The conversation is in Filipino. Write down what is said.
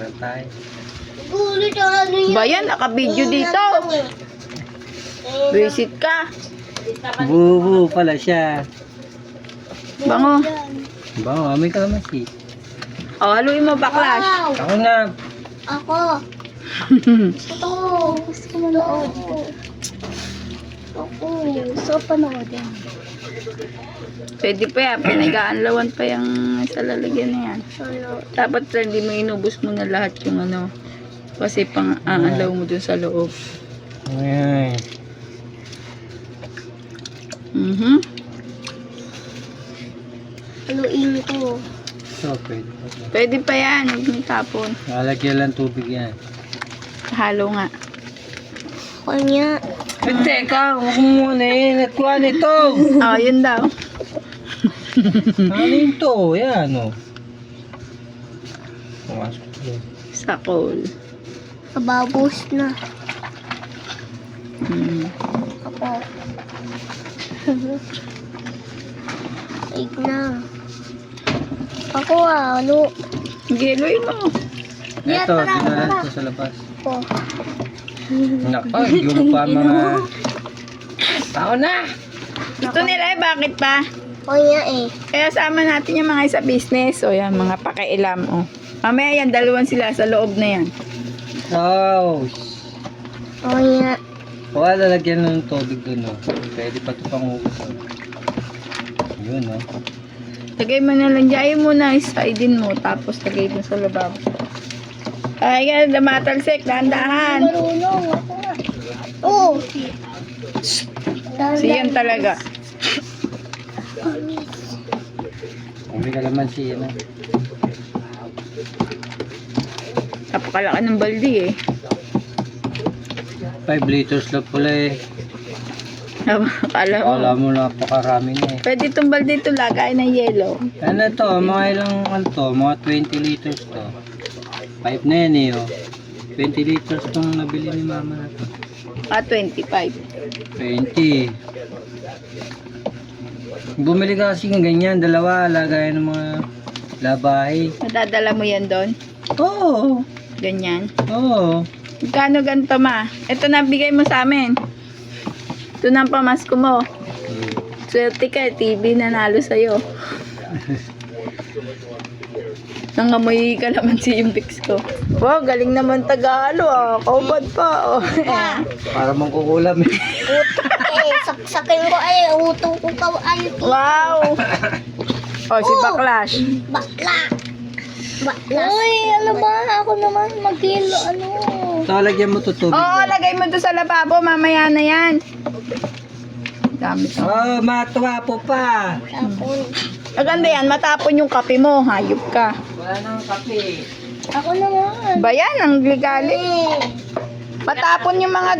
Parang tayo. Gulit ano yan. Bayan, naka-video dito. Visit ka. Bubu pala siya. Bango. Bango, amoy kalamansi. O, haluin mo backlash. Wow. Ako na. Ako. Ito. Gusto ko manood ko. Ako. So, panoodin. Pwede pa yan. Pinag-aanlawan pa yung sa lalagyan na yan. Ano? Dapat hindi mo inubos mo na lahat yung ano. Kasi pang aanlaw mo dun sa loob. Ayan. Haluin ko. So, pwede. Pwede pa yan. Huwag mo tapon. Lalagyan lang tubig yan. Halo nga. Kanya. Teka, huwag mo muna eh. Natuwa nito. O, yun daw. Ano yun to? Yan, o. Pumasok ko. Sa coal. Kababos na. Ako. Ig na. Ako ano? Giloy mo. Yeah, Ito, tara, dinalan tara. ko sa labas. Ako. Nako, yung pa mga... Tao na! Ito nila bakit pa? Kanya eh. Kaya sama natin yung mga sa business. O yan, mga pakailam. O. Mamaya yan, dalawan sila sa loob na yan. Oh! Kanya. Wala lalagyan ng tubig dun, o. Pwede pa ito pang hugas. Yun, o. Lagay mo na lang. Diyayin mo na, isaidin mo. Tapos lagay mo sa lababo. Ay, yan, matalsik. Dahan-dahan. Marunong ako. Oh. Siyan talaga. Hindi ka naman siya na. Napakalaki ng baldi eh. 5 liters lang pala eh. Akala mo. Wala mo napakarami na eh. Pwede itong baldi ito lagay ng yelo. Ano to? Mga ilang ano to? Mga 20 liters to. 5 na yan eh, oh. 20 liters tong nabili ni mama na to. 25. 20. Bumili ka kasi ng ganyan, dalawa, lagayan ng mga labay. Madadala mo yan doon. Oo. Ganyan. Oo. Magkano ganito ma? Ito na bigay mo sa amin. Ito na ang pamasko mo. Swerte ka, TV nanalo sa'yo. Nangamoy ka naman si yung pics ko. Wow, galing naman Tagalog ah. Kaubad pa. Oh. Para mong kukulam eh. Saksakin ko ay uto ko ka ay. Wow! Oh, si Backlash. Bakla. Bakla. Uy, ano ba? Ako naman magkilo ano. So, lagyan mo to tubig. Oo, lagay mo to sa lababo. Mamaya na yan. Dami to. Oh, matuwa po pa. Tapon. Maganda yan. Matapon yung kape mo. Hayop ka. Wala nang kape. Ako naman. Ba yan? Ang ligali. Eh. Matapon yung mga